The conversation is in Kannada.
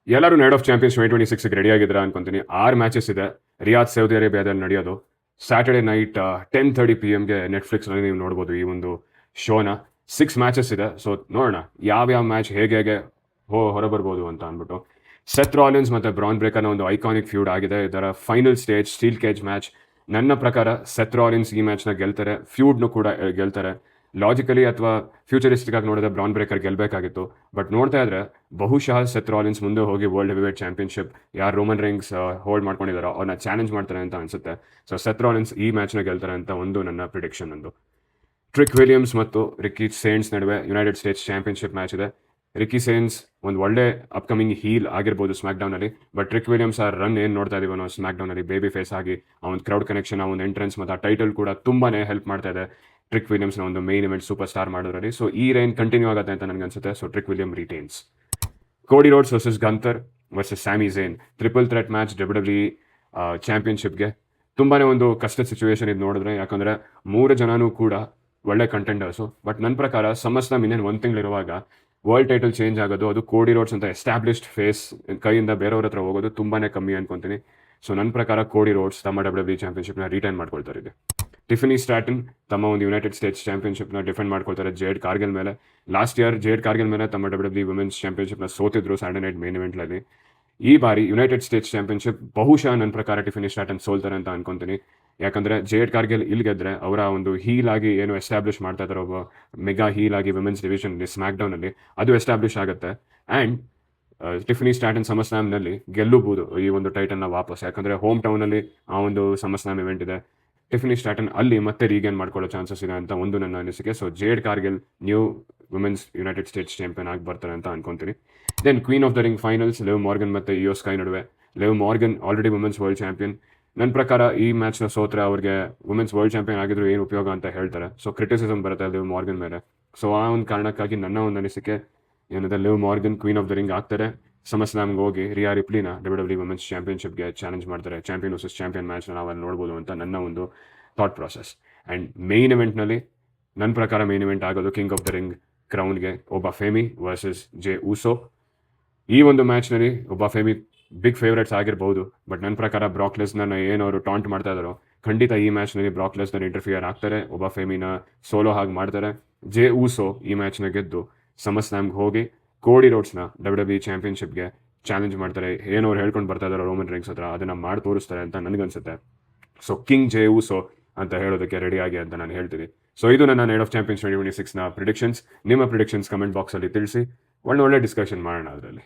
ಎಲ್ಲರೂ ನೈಟ್ ಆಫ್ ಚಾಂಪಿಯನ್ಸ್ 2026 ರೆಡಿ ಆಗಿದ್ರ ಅನ್ಕೊಂತೀನಿ. 6 ಮ್ಯಾಚಸ್ ಇದೆ. ರಿಯಾದ್ ಸೌದಿ ಅರೇಬಿಯಾದಲ್ಲಿ ನಡೆಯೋದು. ಸ್ಯಾಟರ್ಡೆ ನೈಟ್ 10:30 PM ನೆಟ್ಫ್ಲಿಕ್ಸ್ನಲ್ಲಿ ನೀವು ನೋಡ್ಬೋದು ಈ ಒಂದು ಶೋನ. 6 ಮ್ಯಾಚಸ್ ಇದೆ. ಸೊ ನೋಡೋಣ ಯಾವ ಮ್ಯಾಚ್ ಹೇಗೆ ಹೊರಬರ್ಬೋದು ಅಂತ ಅಂದ್ಬಿಟ್ಟು. ಸೆತ್ ರಾಲಿನ್ಸ್ ಮತ್ತು ಬ್ರಾನ್ ಬ್ರೇಕರ್ನ ಒಂದು ಐಕಾನಿಕ್ ಫ್ಯೂಡ್ ಆಗಿದೆ. ಇದರ final stage steel cage match. ನನ್ನ ಪ್ರಕಾರ ಸೆತ್ ರಾಲಿನ್ಸ್ ಈ ಮ್ಯಾಚ್ನ ಗೆಲ್ತಾರೆ, ಫ್ಯೂಡ್ನು ಕೂಡ ಗೆಲ್ತಾರೆ. ಲಾಜಿಕಲಿ ಅಥವಾ ಫ್ಯೂಚರಿಸ್ಟಿಕ್ ಆಗಿ ನೋಡಿದ್ರೆ ಬ್ರಾನ್ ಬ್ರೇಕರ್ ಗೆಲ್ಲಬೇಕಾಗಿತ್ತು. ಬಟ್ ನೋಡ್ತಾ ಇದ್ರೆ ಬಹುಶಃ ಸೆತ್ ರಾಲಿನ್ಸ್ ಮುಂದೆ ಹೋಗಿ ವರ್ಲ್ಡ್ ಹೆವಿವೇಟ್ ಚಾಂಪಿಯನ್ಶಿಪ್ ಯಾರು ರೋಮನ್ ರಿಂಗ್ಸ್ ಹೋಲ್ಡ್ ಮಾಡ್ಕೊಂಡಿದ್ದಾರೋ ಅವ್ರನ್ನ ಚಾಲೆಂಜ್ ಮಾಡ್ತಾರೆ ಅಂತ ಅನ್ಸುತ್ತೆ. ಸೊ ಸೆತ್ ರಾಲಿನ್ಸ್ ಈ ಮ್ಯಾಚ್ನ ಗೆಲ್ತಾರೆ ಅಂತ ಒಂದು ನನ್ನ ಪ್ರಿಡಿಕ್ಷನ್. ಒಂದು ಟ್ರಿಕ್ ವಿಲಿಯಮ್ಸ್ ಮತ್ತು ರಿಕ್ಕಿ ಸೇನ್ಸ್ ನಡುವೆ ಯುನೈಟೆಡ್ ಸ್ಟೇಟ್ಸ್ ಚಾಂಪಿಯನ್ಶಿಪ್ ಮ್ಯಾಚ್ ಇದೆ. ರಿಕ್ಕಿ ಸೇನ್ಸ್ ಒಂದು ಒಳ್ಳೆ ಅಪ್ಕಮಿಂಗ್ ಹೀಲ್ ಆಗಿರ್ಬೋದು ಸ್ಮ್ಯಾಕ್ ಡೌನಲ್ಲಿ. ಬಟ್ ಟ್ರಿಕ್ ವಿಲಿಯಮ್ಸ್ ಆ ರನ್ ಏನು ನೋಡ್ತಾ ಇದೀವೋ ನಾವು ಸ್ಮ್ಯಾಕ್ ಡೌನಲ್ಲಿ ಬೇಬಿ ಫೇಸ್ ಆಗಿ ಆ ಒಂದು ಕ್ರೌಡ್ ಕನೆಕ್ಷನ್, ಆ ಒಂದು ಎಂಟ್ರೆನ್ಸ್ ಮತ್ತು ಆ ಟೈಟಲ್ ಕೂಡ ತುಂಬಾನೇ ಹೆಲ್ಪ್ ಮಾಡ್ತಾ ಇದೆ ಟ್ರಿಕ್ ವಿಲಿಯಮ್ಸ್ನ ಒಂದು ಮೇನ್ ಇವೆಂಟ್ ಸೂಪರ್ ಸ್ಟಾರ್ ಮಾಡೋದ್ರಲ್ಲಿ. ಸೊ ಈ ರೈನ್ ಕಂಟಿನ್ಯೂ ಆಗುತ್ತೆ ಅಂತ ನನಗೆ ಅನ್ಸುತ್ತೆ. So trick William retains. Cody Rhodes versus Gunther versus Sami Zayn triple threat match WWE ಚಾಂಪಿಯನ್ಶಿಪ್ಗೆ. ತುಂಬಾನೇ ಒಂದು ಕಷ್ಟದ ಸಿಚುವೇಶನ್ ಇದು ನೋಡಿದ್ರೆ, ಯಾಕಂದ್ರೆ 3 ಜನನೂ ಕೂಡ ಒಳ್ಳೆ ಕಂಟೆಂಡರ್ಸು. ಬಟ್ ನನ್ನ ಪ್ರಕಾರ ಸಮಸ್ನ ಇನ್ನೇನು 1 ತಿಂಗಳಿರುವಾಗ ವರ್ಲ್ಡ್ ಟೈಟಲ್ ಚೇಂಜ್ ಆಗೋದು, ಅದು ಕೋಡಿ ರೋಡ್ಸ್ ಅಂತ ಎಸ್ಟಾಬ್ಲಿಷ್ಡ್ ಫೇಸ್ ಕೈಯಿಂದ ಬೇರೆಯವ್ರ ಹತ್ರ ಹೋಗೋದು ತುಂಬಾನೇ ಕಮ್ಮಿ ಅನ್ಕೊಂತೀನಿ. ಸೊ ನನ್ನ ಪ್ರಕಾರ ಕೋಡಿ ರೋಡ್ಸ್ ತಮ್ಮ WWE ಚಾಂಪಿಯನ್ಶಿಪ್ನ ರಿಟೈನ್ ಮಾಡ್ಕೊಳ್ತಾರೆ. ಇದೆ ಟಿಫನಿ ಸ್ಟ್ರಾಟನ್ ತಮ್ಮ ಒಂದು ಯುನೈಟೆಡ್ ಸ್ಟೇಟ್ಸ್ ಚಾಂಪಿಯನ್ಶಿಪ್ನ ಡಿಫೆಂಡ್ ಮಾಡ್ಕೊಳ್ತಾರೆ ಜೇಡ್ ಕಾರ್ಗಿಲ್ ಮೇಲೆ. ಲಾಸ್ಟ್ ಇಯರ್ ಜೇಡ್ ಕಾರ್ಗಿಲ್ ಮೇಲೆ ತಮ್ಮ WWE ವುಮೆನ್ಸ್ ಚಾಂಪಿಯನ್ಶಿಪ್ನ ಸೋತಿದ್ರು ಸ್ಯಾಟರ್ಡೆ ನೈಟ್ ಮೇನ್ ಇವೆಂಟ್ನಲ್ಲಿ. ಈ ಬಾರಿ ಯುನೈಟೆಡ್ ಸ್ಟೇಟ್ಸ್ ಚಾಂಪಿಯನ್ಶಿಪ್ ಬಹುಶಃ ನನ್ನ ಪ್ರಕಾರ ಟಿಫನಿ ಸ್ಟ್ರಾಟನ್ ಸೋಲ್ತಾರೆ ಅಂತ ಅನ್ಕೊಂತೀನಿ. ಯಾಕಂದ್ರೆ ಜೇಡ್ ಕಾರ್ಗಿಲ್ ಇಲ್ಲಿ ಗೆದ್ರೆ ಅವರ ಒಂದು ಹೀಲ್ ಆಗಿ ಏನು ಎಸ್ಟಾಬ್ಲಿಷ್ ಮಾಡ್ತಾ ಇದ್ದಾರೆ, ಒಬ್ಬ ಮೆಗಾ ಹೀಲ್ ಆಗಿ ವುಮೆನ್ಸ್ ಡಿವಿಷನ್ ಸ್ಮ್ಯಾಕ್ ಡೌನ್ ಅಲ್ಲಿ, ಅದು ಎಸ್ಟಾಬ್ಲಿಷ್ ಆಗುತ್ತೆ. ಆ್ಯಂಡ್ ಟಿಫನಿ ಸ್ಟ್ರಾಟನ್ ಸಮಸ್ನಾಮ್ನಲ್ಲಿ ಗೆಲ್ಲಬಹುದು ಈ ಒಂದು ಟೈಟಲ್ನ ವಾಪಸ್. ಯಾಕಂದ್ರೆ ಹೋಮ್ ಟೌನಲ್ಲಿ ಆ ಒಂದು ಸಮಸ್ನಾಮ್ ಇವೆಂಟ್ ಇದೆ. ಟಿಫನಿ ಸ್ಟ್ರಾಟನ್ ಅಲ್ಲಿ ಮತ್ತೆ ರೀಗೇನ್ ಮಾಡ್ಕೊಳ್ಳೋ ಚಾನ್ಸಸ್ ಇದೆ ಅಂತ ಒಂದು ನನ್ನ ಅನಿಸಿಕೆ. So Jade Cargill new women's United States champion ಆಗಿ ಬರ್ತಾರೆ ಅಂತ ಅನ್ಕೊಂತೀನಿ. Then Queen of the Ring finals Liv Morgan ಮತ್ತು ಇಯೋ ಸ್ಕೈ ನಡುವೆ. Liv Morgan already women's world champion. ನನ್ನ ಪ್ರಕಾರ ಈ ಮ್ಯಾಚ್ನ ಸೋತ್ರೆ ಅವ್ರಿಗೆ ವುಮೆನ್ಸ್ ವರ್ಲ್ಡ್ ಚಾಂಪಿಯನ್ ಆಗಿದ್ರು ಏನು ಉಪಯೋಗ ಅಂತ ಹೇಳ್ತಾರೆ. ಸೊ ಕ್ರಿಟಿಸಿಸಮ್ ಬರುತ್ತೆ ಲಿವ್ ಮಾರ್ಗನ್ ಮೇಲೆ. ಸೊ ಆ ಒಂದು ಕಾರಣಕ್ಕಾಗಿ ನನ್ನ ಒಂದು ಅನಿಸಿಕೆ ಏನಿದೆ, live Morgan queen of the ring ಆಗ್ತಾರೆ. ಸಮಸ್ಲಾಮ್ಗೆ ಹೋಗಿ ರಿಯಾ ರಿಪ್ಲಿನ WWE ವುಮೆನ್ಸ್ ಚಾಂಪಿಯನ್ಶಿಪ್ಗೆ ಚಾಲೆಂಜ್ ಮಾಡ್ತಾರೆ. ಚಾಂಪಿಯನ್ ವರ್ಸಸ್ ಚಾಂಪಿಯನ್ ಮ್ಯಾಚ್ನ ನಾವಲ್ಲಿ ನೋಡ್ಬೋದು ಅಂತ ನನ್ನ ಒಂದು ಥಾಟ್ ಪ್ರಾಸೆಸ್. ಆ್ಯಂಡ್ ಮೇನ್ ಇವೆಂಟ್ನಲ್ಲಿ ನನ್ನ ಪ್ರಕಾರ ಮೇನ್ ಇವೆಂಟ್ ಆಗೋದು ಕಿಂಗ್ ಆಫ್ ದ ರಿಂಗ್ ಕ್ರೌನ್ಗೆ ಒಬ್ಬ ಫೇಮಿ ವರ್ಸಸ್ ಜೆ ಊಸೋ. ಈ ಒಂದು ಮ್ಯಾಚ್ನಲ್ಲಿ ಒಬ್ಬ ಫೇಮಿ ಬಿಗ್ ಫೇವ್ರೇಟ್ಸ್ ಆಗಿರ್ಬೋದು. ಬಟ್ ನನ್ನ ಪ್ರಕಾರ ಬ್ರಾಕ್ ಲೆಸ್ನರ್ನ ಏನವರು ಟಾಂಟ್ ಮಾಡ್ತಾ ಇದ್ದಾರೋ, ಖಂಡಿತ ಈ ಮ್ಯಾಚ್ನಲ್ಲಿ ಬ್ರಾಕ್ ಲೆಸ್ನರ್ ಇಂಟರ್ಫಿಯರ್ ಆಗ್ತಾರೆ, ಒಬ್ಬ ಫೇಮಿನ ಸೋಲೋ ಹಾಗೆ ಮಾಡ್ತಾರೆ. ಜೆ ಊಸೋ ಈ ಮ್ಯಾಚ್ನ ಗೆದ್ದು ಸಮಸ್ಲಾಮ್ಗೆ ಹೋಗಿ ಕೋಡಿ ರೋಡ್ಸ್ನ WWE ಚಾಂಪಿಯನ್ಶಿಪ್ಗೆ ಚಾಲೆಂಜ್ ಮಾಡ್ತಾರೆ. ಏನವ್ರು ಹೇಳ್ಕೊಂಡು ಬರ್ತಾ ಇದ್ದಾರೋ ರೋಮನ್ ರಿಂಗ್ಸ್ ಹತ್ರ, ಅದನ್ನ ಮಾಡಿ ತೋರಿಸ್ತಾರೆ ಅಂತ ನನಗನ್ಸುತ್ತೆ. ಸೊ ಕಿಂಗ್ ಜೆ ಊಸೋ ಅಂತ ಹೇಳೋದಕ್ಕೆ ರೆಡಿ ಆಗಿ ಅಂತ ನಾನು ಹೇಳ್ತೀನಿ. ಸೊ ಇದು ನನ್ನ ನೈಟ್ ಆಫ್ ಚಾಂಪಿಯನ್ಸ್ 2026ನ ಪ್ರಿಡಿಕ್ಷನ್ಸ್. ನಿಮ್ಮ ಪ್ರಿಡಿಕ್ಷನ್ಸ್ ಕಮೆಂಟ್ ಬಾಕ್ಸಲ್ಲಿ ತಿಳಿಸಿ, ಒಳ್ಳೆ ಡಿಸ್ಕಷನ್ ಮಾಡೋಣ ಅದರಲ್ಲಿ.